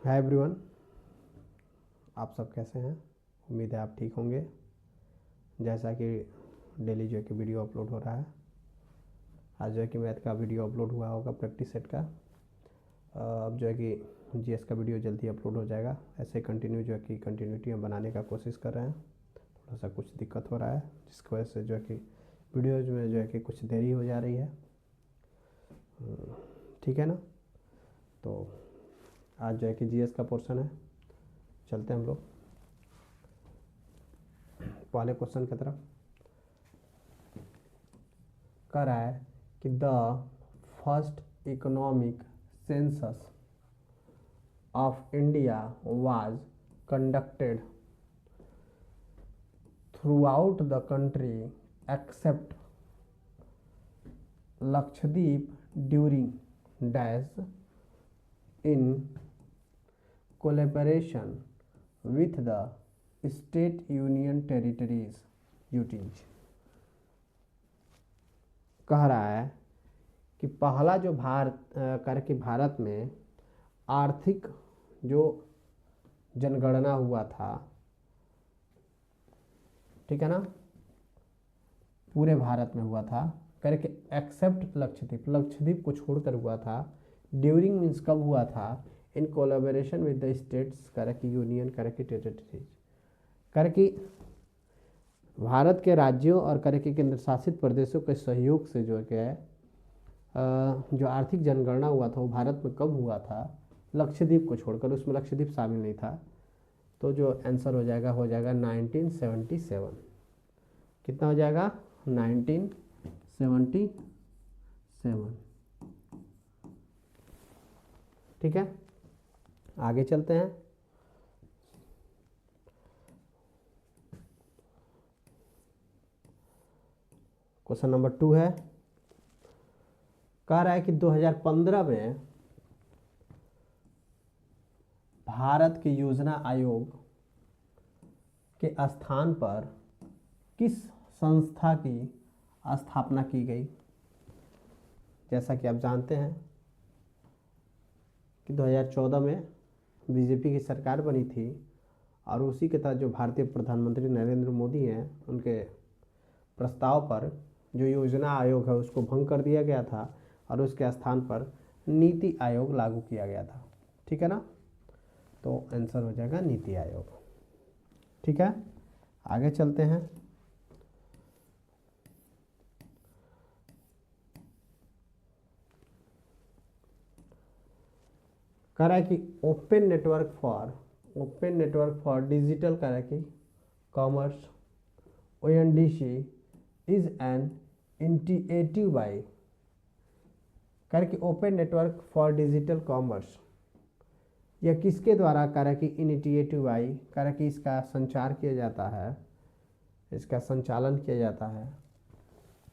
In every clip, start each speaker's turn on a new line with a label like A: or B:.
A: Hi everyone, आप सब कैसे हैं। उम्मीद है आप ठीक होंगे। जैसा कि डेली जो है कि वीडियो अपलोड हो रहा है, आज जो है कि मैथ का वीडियो अपलोड हुआ होगा प्रैक्टिस सेट का। अब जो है कि जीएस का वीडियो जल्दी अपलोड हो जाएगा। ऐसे कंटिन्यू जो है कि कंटिन्यूटी हम बनाने का कोशिश कर रहे हैं। थोड़ा सा कुछ दिक्कत हो रहा है जिसकी वजह से जो है कि वीडियोज में जो है कि कुछ देरी हो जा रही है। ठीक है ना। तो आज जो है कि जीएस का पोर्शन है, चलते हैं हम लोग पहले क्वेश्चन की तरफ। कह रहा है कि the first economic census of India was conducted throughout the country accept Lakshadweep during dash in collaboration with the state union territories UTs. कह रहा है कि पहला जो भारत में आर्थिक जो जनगणना हुआ था, ठीक है ना, पूरे भारत में हुआ था करके एक्सेप्ट लक्षद्वीप, लक्षद्वीप को छोड़कर हुआ था। ड्यूरिंग मीन्स कब हुआ था, in collaboration with the states करके यूनियन करके टेरिटरीज करके भारत के राज्यों और करके केंद्र शासित प्रदेशों के सहयोग से जो है जो आर्थिक जनगणना हुआ था वो भारत में कब हुआ था, लक्षद्वीप को छोड़कर। उसमें लक्षद्वीप शामिल नहीं था। तो जो आंसर हो जाएगा 1977। कितना हो जाएगा 1977। ठीक है, आगे चलते हैं। क्वेश्चन नंबर 2 है। कह रहा है कि 2015 में भारत के योजना आयोग के स्थान पर किस संस्था की स्थापना की गई। जैसा कि आप जानते हैं कि 2014 में बीजेपी की सरकार बनी थी और उसी के तहत जो भारतीय प्रधानमंत्री नरेंद्र मोदी हैं उनके प्रस्ताव पर जो योजना आयोग है उसको भंग कर दिया गया था और उसके स्थान पर नीति आयोग लागू किया गया था। ठीक है ना, तो आंसर हो जाएगा नीति आयोग। ठीक है, आगे चलते हैं। कह रहा है कि ओपन नेटवर्क फॉर डिजिटल कह रहा है कि commerce ONDC is an integrative by कह रहा है कि open network for digital commerce यह किसके द्वारा कह रहा है कि इनिशिएटिव आई, कह रहा है कि इसका संचार किया जाता है, इसका संचालन किया जाता है।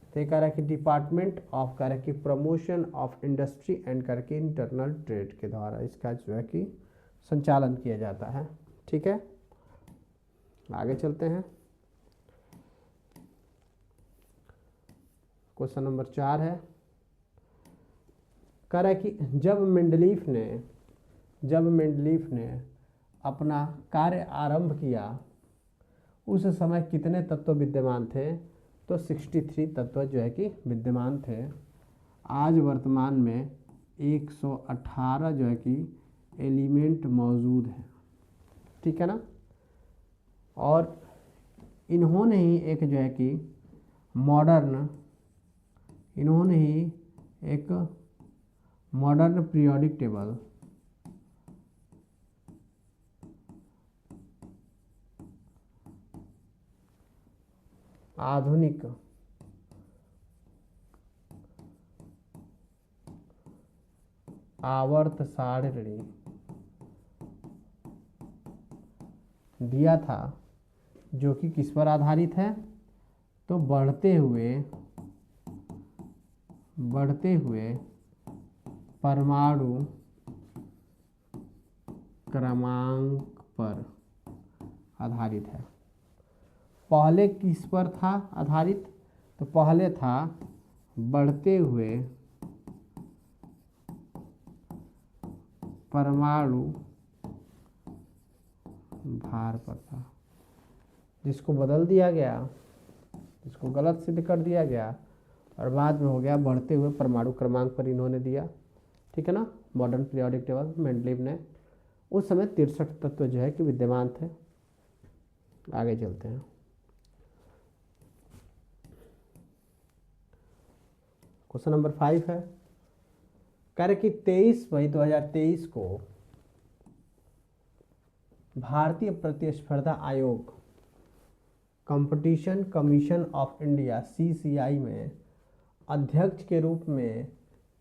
A: तो कह रहा है कि डिपार्टमेंट ऑफ कह रहा है कि प्रमोशन ऑफ इंडस्ट्री एंड करके इंटरनल ट्रेड के द्वारा इसका जो है कि संचालन किया जाता है। ठीक है, आगे चलते हैं। क्वेश्चन नंबर 4 है। कह रहा है कि जब मेंडलीफ ने अपना कार्य आरंभ किया उस समय कितने तत्व विद्यमान थे। तो 63 तत्व जो है कि विद्यमान थे। आज वर्तमान में 118 जो है कि एलिमेंट मौजूद है। ठीक है ना, और इन्होंने ही एक जो है कि मॉडर्न पीरियोडिक टेबल आधुनिक आवर्त सारणी दिया था, जो कि किस पर आधारित है। तो बढ़ते हुए परमाणु क्रमांक पर आधारित है। पहले किस पर था आधारित, तो पहले था बढ़ते हुए परमाणु भार पड़ता, जिसको बदल दिया गया, जिसको गलत सिद्ध कर दिया गया और बाद में हो गया बढ़ते हुए परमाणु क्रमांक पर इन्होंने दिया, ठीक है ना, मॉडर्न पीरियोडिक टेबल मेंडलीव ने। उस समय 63 तत्व जो है कि विद्यमान थे। आगे चलते हैं। क्वेश्चन नंबर 5 है, कह रहे कि 23 मई 2023 को भारतीय प्रतिस्पर्धा आयोग competition commission of India CCI में अध्यक्ष के रूप में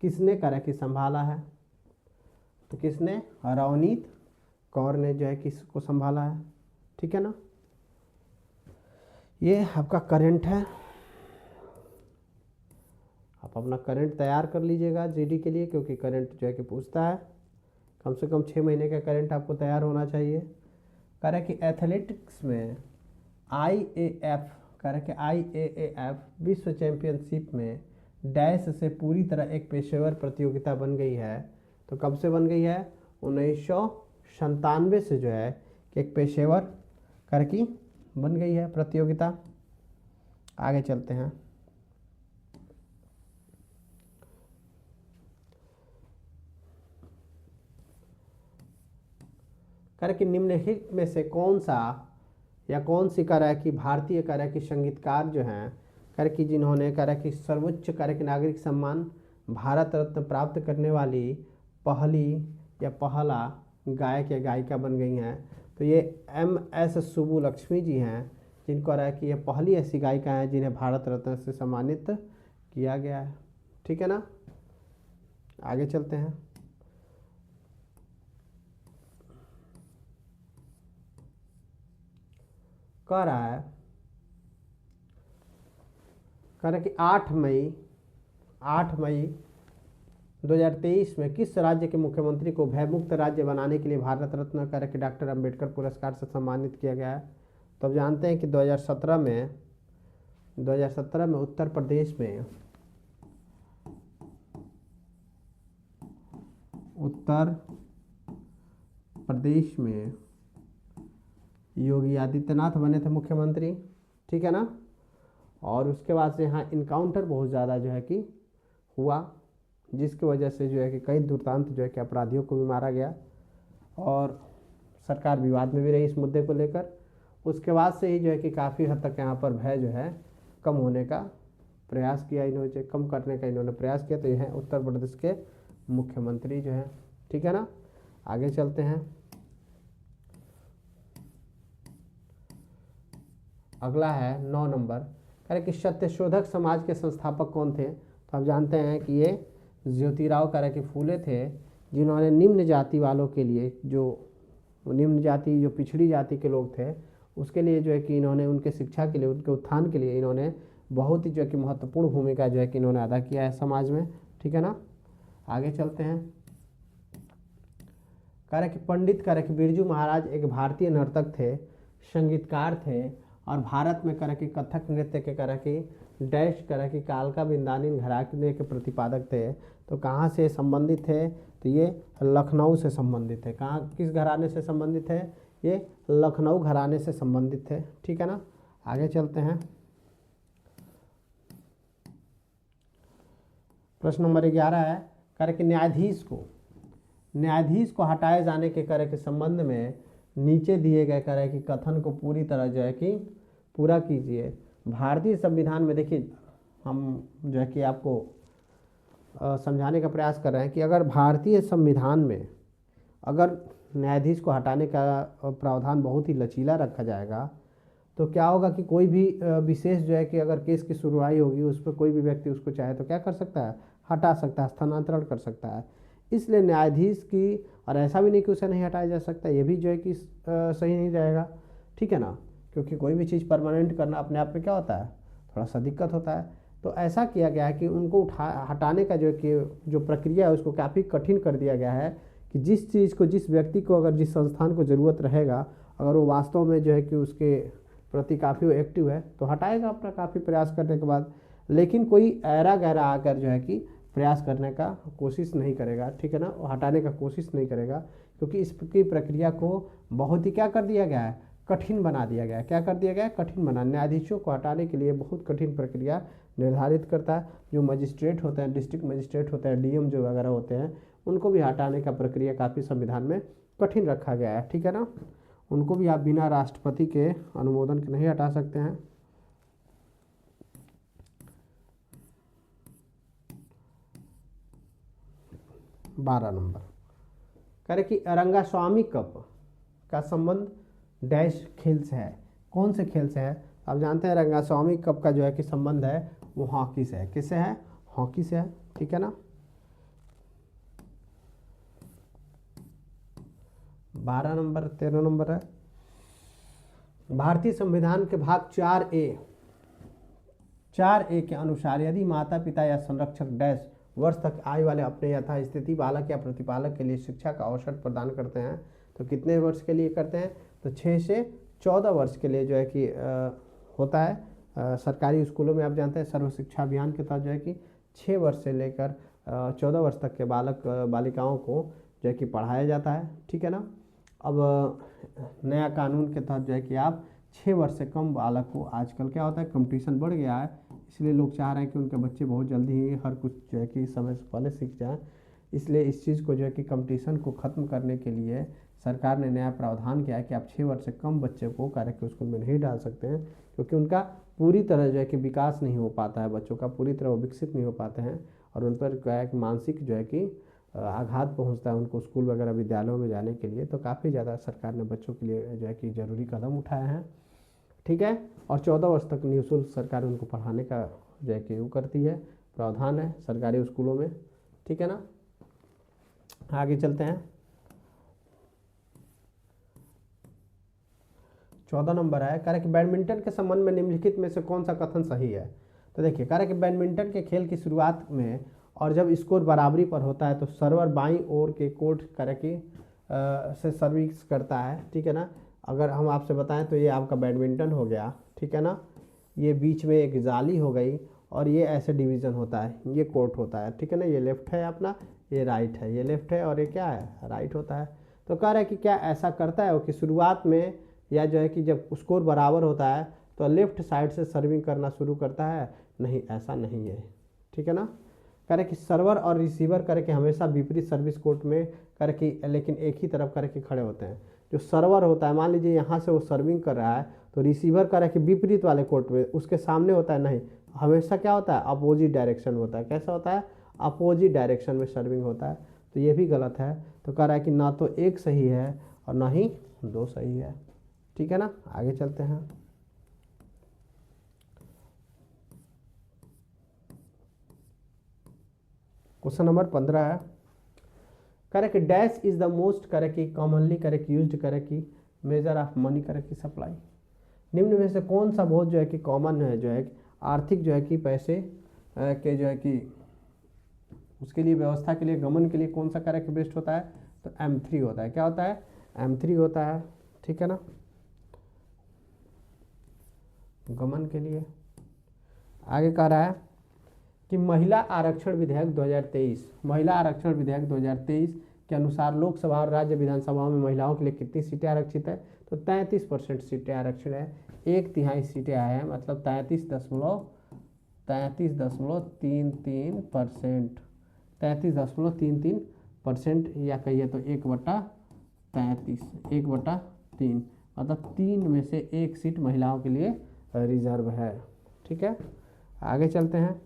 A: किसने कह कि संभाला है? तो किसने? रवनीत कौर ने जो है किसको संभाला है, ठीक है ना। ये आपका करंट है, आप अपना करंट तैयार कर लीजिएगा GD के लिए, क्योंकि करंट जो है कि पूछता है, कम से कम 6 महीने का करंट आपको तैयार होना चाहिए। कह रहा है कि एथलेटिक्स में IAAF, कह रहा है कि IAAF विश्व चैंपियनशिप में डैश से पूरी तरह एक पेशेवर प्रतियोगिता बन गई है। तो कब से बन गई है? 1997 से जो है कि एक पेशेवर कर की बन गई है प्रतियोगिता। आगे चलते हैं। कर कि निम्नलिखित में से कौन सा या कौन सी कर है कि भारतीय कर है कि संगीतकार जो हैं कर कि जिन्होंने कर है कि सर्वोच्च कर कि नागरिक सम्मान भारत रत्न प्राप्त करने वाली पहली या पहला गायक या गायिका बन गई हैं। तो ये MS सुब्बुलक्ष्मी जी हैं, जिनको रहा है कि ये पहली ऐसी गायिका हैं जिन्हें भारत रत्न से सम्मानित किया गया है, ठीक है ना। आगे चलते हैं। कह रहा है कि 8 मई 2023 में किस राज्य के मुख्यमंत्री को भयमुक्त राज्य बनाने के लिए भारत रत्न करके डॉक्टर अंबेडकर पुरस्कार से सम्मानित किया गया है? तो अब जानते हैं कि 2017 में उत्तर प्रदेश में योगी आदित्यनाथ बने थे मुख्यमंत्री, ठीक है ना। और उसके बाद से यहाँ इनकाउंटर बहुत ज़्यादा जो है कि हुआ, जिसकी वजह से जो है कि कई दुर्दांत जो है कि अपराधियों को भी मारा गया और सरकार विवाद में भी रही इस मुद्दे को लेकर। उसके बाद से ही जो है कि काफ़ी हद तक यहाँ पर भय जो है कम होने का प्रयास किया, इन्होंने कम करने का इन्होंने प्रयास किया। तो यह उत्तर प्रदेश के मुख्यमंत्री जो हैं, ठीक है ना। आगे चलते हैं। अगला है 9 नंबर, कह कि सत्यशोधक समाज के संस्थापक कौन थे? तो आप जानते हैं कि ये ज्योतिराव कह कि फूले थे, जिन्होंने निम्न जाति वालों के लिए, जो निम्न जाति जो पिछड़ी जाति के लोग थे उसके लिए जो है कि इन्होंने उनके शिक्षा के लिए, उनके उत्थान के लिए इन्होंने बहुत ही जो है कि महत्वपूर्ण भूमिका जो है कि इन्होंने अदा किया है समाज में, ठीक है ना। आगे चलते हैं। कह रहे कि पंडित कह रहे कि बिरजू महाराज एक भारतीय नर्तक थे, संगीतकार थे और भारत में कह कि कथक नृत्य के कह कि डैश कह कि कालका बिंदानी घराने के प्रतिपादक थे। तो कहाँ से संबंधित थे? तो ये लखनऊ से संबंधित है। कहाँ, किस घराने से संबंधित है? ये लखनऊ घराने से संबंधित थे, ठीक है ना। आगे चलते हैं। प्रश्न नंबर 11 है, कह कि न्यायाधीश को हटाए जाने के करे के संबंध में नीचे दिए गए करे कि कथन को पूरी तरह जो है कि पूरा कीजिए। भारतीय संविधान में देखिए, हम जो है कि आपको समझाने का प्रयास कर रहे हैं कि अगर भारतीय संविधान में अगर न्यायाधीश को हटाने का प्रावधान बहुत ही लचीला रखा जाएगा तो क्या होगा कि कोई भी विशेष जो है कि अगर केस की सुनवाई होगी उस पर कोई भी व्यक्ति उसको चाहे तो क्या कर सकता है? हटा सकता है, स्थानांतरण कर सकता है। इसलिए न्यायाधीश की, और ऐसा भी नहीं कि उसे नहीं हटाया जा सकता, ये भी जो है कि सही नहीं रहेगा, ठीक है ना। क्योंकि कोई भी चीज़ परमानेंट करना अपने आप में क्या होता है? थोड़ा सा दिक्कत होता है। तो ऐसा किया गया है कि उनको हटाने का जो कि जो प्रक्रिया है उसको काफ़ी कठिन कर दिया गया है कि जिस चीज़ को, जिस व्यक्ति को, अगर जिस संस्थान को ज़रूरत रहेगा, अगर वो वास्तव में जो है कि उसके प्रति काफ़ी एक्टिव है तो हटाएगा अपना काफ़ी प्रयास करने के बाद। लेकिन कोई ऐरा गैरा आकर जो है कि प्रयास करने का कोशिश नहीं करेगा, ठीक है ना, हटाने का कोशिश नहीं करेगा, क्योंकि इसकी प्रक्रिया को बहुत ही क्या कर दिया गया है, कठिन बना दिया गया है। क्या कर दिया गया है, कठिन बना। न्यायाधीशों को हटाने के लिए बहुत कठिन प्रक्रिया निर्धारित करता है। जो मजिस्ट्रेट होते हैं, डिस्ट्रिक्ट मजिस्ट्रेट होते हैं, डीएम जो वगैरह होते हैं, उनको भी हटाने का प्रक्रिया काफ़ी संविधान में कठिन रखा गया है, ठीक है ना। उनको भी आप बिना राष्ट्रपति के अनुमोदन के नहीं हटा सकते हैं। बारह नंबर कह रहे कि रंगास्वामी कप का संबंध डैश खेल से है। कौन से खेल से है, आप जानते हैं रंगास्वामी कप का जो है कि संबंध है वो हॉकी से है। किससे है, हॉकी से है, ठीक है ना। 12 नंबर 13 नंबर है। भारतीय संविधान के भाग 4A के अनुसार यदि माता पिता या संरक्षक डैश वर्ष तक आयु वाले अपने यथास्थिति बालक या प्रतिपालक के लिए शिक्षा का अवसर प्रदान करते हैं, तो कितने वर्ष के लिए करते हैं, तो 6 से 14 वर्ष के लिए जो है कि होता है। सरकारी स्कूलों में आप जानते हैं सर्व शिक्षा अभियान के तहत जो है कि 6 वर्ष से लेकर 14 वर्ष तक के बालक बालिकाओं को जो है कि पढ़ाया जाता है, ठीक है ना। अब नया कानून के तहत जो है कि आप 6 वर्ष से कम बालक को, आजकल क्या होता है कंपटीशन बढ़ गया है, इसलिए लोग चाह रहे हैं कि उनके बच्चे बहुत जल्दी ही हर कुछ जो है कि समय से पहले सीख जाएं। इसलिए इस चीज़ को जो है कि कंपटीशन को ख़त्म करने के लिए सरकार ने नया प्रावधान किया है कि आप 6 वर्ष से कम बच्चे को कार्य के स्कूल में नहीं डाल सकते हैं, क्योंकि उनका पूरी तरह जो है कि विकास नहीं हो पाता है, बच्चों का पूरी तरह वो विकसित नहीं हो पाते हैं, और उन पर क्या है कि मानसिक जो है कि आघात पहुंचता है उनको स्कूल वगैरह विद्यालयों में जाने के लिए। तो काफ़ी ज़्यादा सरकार ने बच्चों के लिए जो है कि ज़रूरी कदम उठाए हैं, ठीक है। और 14 वर्ष तक निःशुल्क सरकार उनको पढ़ाने का जो है कि वो करती है, प्रावधान है सरकारी स्कूलों में, ठीक है ना। आगे चलते हैं। 14 नंबर है, कह रहे कि बैडमिंटन के संबंध में निम्नलिखित में से कौन सा कथन सही है। तो देखिए कह रहे कि बैडमिंटन के खेल की शुरुआत में और जब स्कोर बराबरी पर होता है तो सर्वर बाईं ओर के कोर्ट करे कि से सर्विस करता है, ठीक है ना। अगर हम आपसे बताएं तो ये आपका बैडमिंटन हो गया, ठीक है ना। ये बीच में एक जाली हो गई और ये ऐसे डिवीज़न होता है, ये कोर्ट होता है, ठीक है ना। ये लेफ्ट है अपना, ये राइट है, ये लेफ्ट है और ये क्या है, राइट होता है। तो कह रहा है कि क्या ऐसा करता है वो कि शुरुआत में या जो है कि जब स्कोर बराबर होता है तो लेफ्ट साइड से सर्विंग करना शुरू करता है, नहीं ऐसा नहीं है, ठीक है ना। करे कि सर्वर और रिसीवर करके हमेशा विपरीत सर्विस कोर्ट में करके लेकिन एक ही तरफ करके खड़े होते हैं। जो सर्वर होता है, मान लीजिए यहाँ से वो सर्विंग कर रहा है तो रिसीवर करे कि विपरीत वाले कोर्ट में उसके सामने होता है, नहीं हमेशा क्या होता है, अपोजिट डायरेक्शन में होता है। कैसा होता है, अपोजिट डायरेक्शन में सर्विंग होता है। तो ये भी गलत है। तो कह रहा है कि ना तो एक सही है और ना ही 2 सही है, ठीक है ना। आगे चलते हैं। क्वेश्चन नंबर 15 है, करे कि डैश इज द मोस्ट करे कि कॉमनली करे कि यूज्ड करे कि मेजर ऑफ मनी करे कि सप्लाई। निम्न में से कौन सा बहुत जो है कि कॉमन है, जो है आर्थिक जो है कि पैसे के जो है कि उसके लिए व्यवस्था के लिए गमन के लिए कौन सा करे कि बेस्ट होता है, तो M3 होता है। क्या होता है, M3 होता है, ठीक है ना, गमन के लिए। आगे कह रहा है कि महिला आरक्षण विधेयक 2023, महिला आरक्षण विधेयक 2023 के अनुसार लोकसभा और राज्य विधानसभाओं में महिलाओं के लिए कितनी सीटें आरक्षित है, तो 33% सीटें आरक्षण है। 1/3 सीटें आए हैं, मतलब 33.33%, 33.33% या कहिए तो 1/33, 1/3, मतलब 3 में से 1 सीट महिलाओं के लिए रिजर्व है, ठीक है। आगे चलते हैं।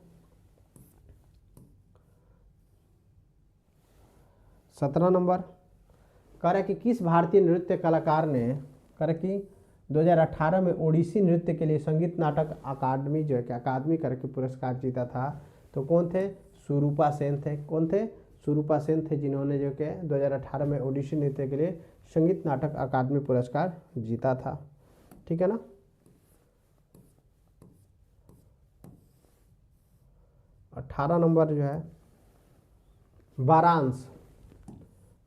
A: 17 नंबर कह रहे कि किस भारतीय नृत्य कलाकार ने कह रहे कि 2018 में ओडिसी नृत्य के लिए संगीत नाटक अकादमी जो है कि अकादमी करके पुरस्कार जीता था। तो कौन थे, सुरूपा सेन थे। कौन थे, सुरूपा सेन थे, जिन्होंने जो कि 2018 में ओडिसी नृत्य के लिए संगीत नाटक अकादमी पुरस्कार जीता था, ठीक है ना। 18 नंबर जो है वारांश,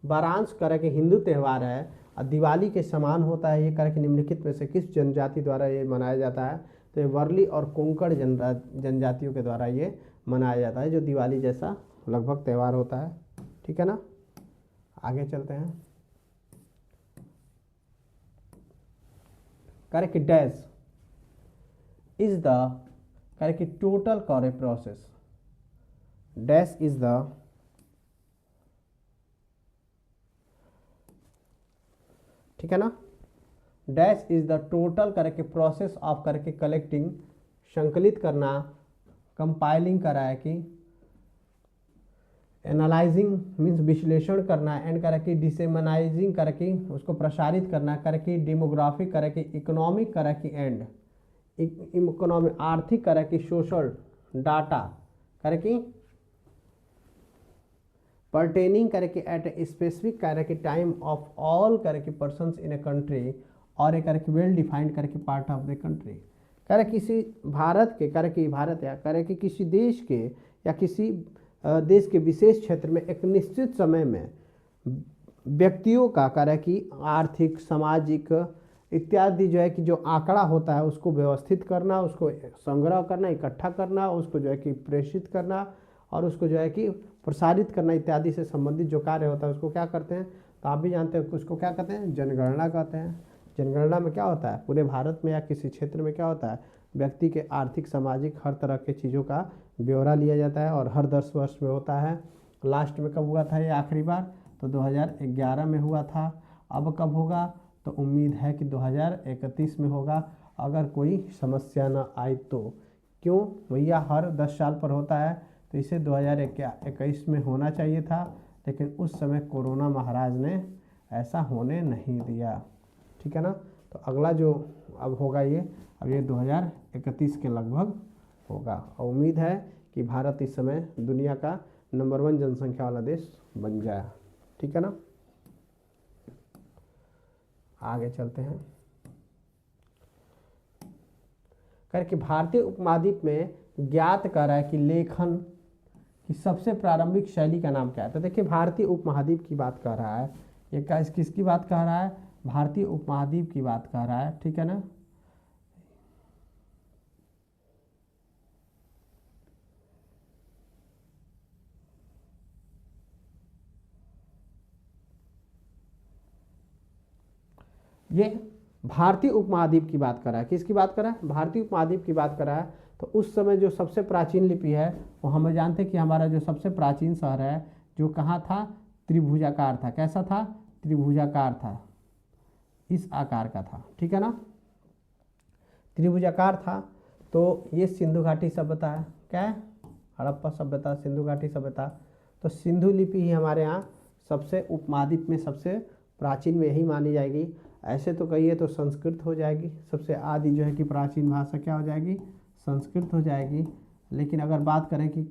A: वारांश करे कि हिंदू त्यौहार है और दिवाली के समान होता है। ये करे कि निम्नलिखित में से किस जनजाति द्वारा ये मनाया जाता है, तो ये वर्ली और कोंकण जनजातियों के द्वारा ये मनाया जाता है, जो दिवाली जैसा लगभग त्यौहार होता है, ठीक है ना। आगे चलते हैं। Correct dash is the correct total करे प्रोसेस, डैश इज द ठीक है ना, डैश इज द टोटल करके प्रोसेस ऑफ करके कलेक्टिंग, संकलित करना, कंपाइलिंग करा है कि एनालाइजिंग मीन्स विश्लेषण करना, एंड करके डिसेमनाइजिंग करके उसको प्रसारित करना, करके डेमोग्राफिक करके इकोनॉमिक करके एंड इकोनॉमिक आर्थिक करके सोशल डाटा करके pertaining करके एट ए स्पेसिफिक करके टाइम ऑफ ऑल करके पर्सन्स इन ए कंट्री और एक करके वेल डिफाइंड करके पार्ट ऑफ द कंट्री, करे किसी भारत के करके भारत या करे कि किसी देश के या किसी देश के विशेष क्षेत्र में एक निश्चित समय में व्यक्तियों का करे कि आर्थिक सामाजिक इत्यादि जो है कि जो आंकड़ा होता है उसको व्यवस्थित करना, उसको संग्रह करना, इकट्ठा करना, उसको जो है कि प्रेषित करना और उसको जो है कि प्रसारित करना इत्यादि से संबंधित जो कार्य होता है उसको क्या करते हैं, तो आप भी जानते हैं उसको क्या कहते हैं, जनगणना कहते हैं। जनगणना में क्या होता है, पूरे भारत में या किसी क्षेत्र में क्या होता है, व्यक्ति के आर्थिक सामाजिक हर तरह के चीज़ों का ब्यौरा लिया जाता है और हर 10 वर्ष में होता है। लास्ट में कब हुआ था ये आखिरी बार, तो 2011 में हुआ था। अब कब होगा, तो उम्मीद है कि 2031 में होगा, अगर कोई समस्या न आई तो। क्यों भैया, हर 10 साल पर होता है, तो इसे 2021 में होना चाहिए था, लेकिन उस समय कोरोना महाराज ने ऐसा होने नहीं दिया, ठीक है ना। तो अगला जो अब होगा अब ये 2031 के लगभग होगा और उम्मीद है कि भारत इस समय दुनिया का नंबर 1 जनसंख्या वाला देश बन जाए, ठीक है ना। आगे चलते हैं करके भारतीय उपमहाद्वीप में ज्ञात कर रहा है कि लेखन की सबसे प्रारंभिक शैली का नाम क्या है। तो देखिए भारतीय उपमहाद्वीप की बात कर रहा है, ये किसकी बात कर रहा है, भारतीय उपमहाद्वीप की बात कर रहा है, ठीक है ना। ये भारतीय उपमहाद्वीप की बात कर रहा है, किसकी बात कर रहा है, भारतीय उपमहाद्वीप की बात कर रहा है। तो उस समय जो सबसे प्राचीन लिपि है वो हम जानते हैं कि हमारा जो सबसे प्राचीन शहर है जो कहाँ था, त्रिभुजाकार था। कैसा था, त्रिभुजाकार था, इस आकार का था, ठीक है ना, त्रिभुजाकार था। तो ये सिंधु घाटी सभ्यता है, क्या है, हड़प्पा सभ्यता, सिंधु घाटी सभ्यता। तो सिंधु लिपि ही हमारे यहाँ सबसे उपमहाद्वीप में सबसे प्राचीन में यही मानी जाएगी। ऐसे तो कहिए तो संस्कृत हो जाएगी, सबसे आदि जो है कि प्राचीन भाषा क्या हो जाएगी, संस्कृत हो जाएगी। लेकिन अगर बात करें कि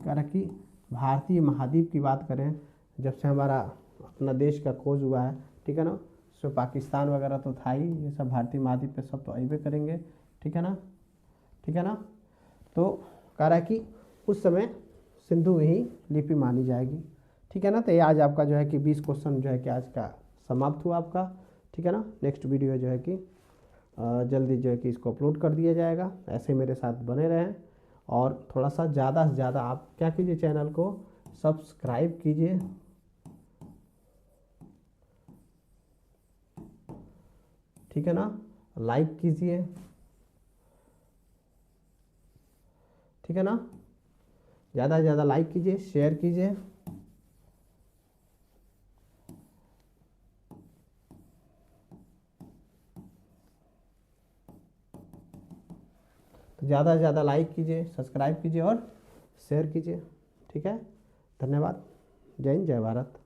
A: भारतीय महाद्वीप की बात करें, जब से हमारा अपना देश का खोज हुआ है, ठीक है ना, सो पाकिस्तान वगैरह तो था ही, ये सब भारतीय महाद्वीप पे सब तो आइबे करेंगे, ठीक है ना, ठीक है ना। तो कह रहा है कि उस समय सिंधु ही लिपि मानी जाएगी, ठीक है ना। तो ये आज आपका जो है कि 20 क्वेश्चन जो है कि आज का समाप्त हुआ आपका, ठीक है ना। नेक्स्ट वीडियो जो है कि जल्दी जो है कि इसको अपलोड कर दिया जाएगा। ऐसे मेरे साथ बने रहें और थोड़ा सा ज़्यादा से ज़्यादा आप क्या कीजिए, चैनल को सब्सक्राइब कीजिए, ठीक है ना, लाइक कीजिए, ठीक है ना, ज़्यादा से ज़्यादा लाइक कीजिए, शेयर कीजिए, ज़्यादा से ज़्यादा लाइक कीजिए, सब्सक्राइब कीजिए और शेयर कीजिए, ठीक है। धन्यवाद। जय हिंद, जय भारत।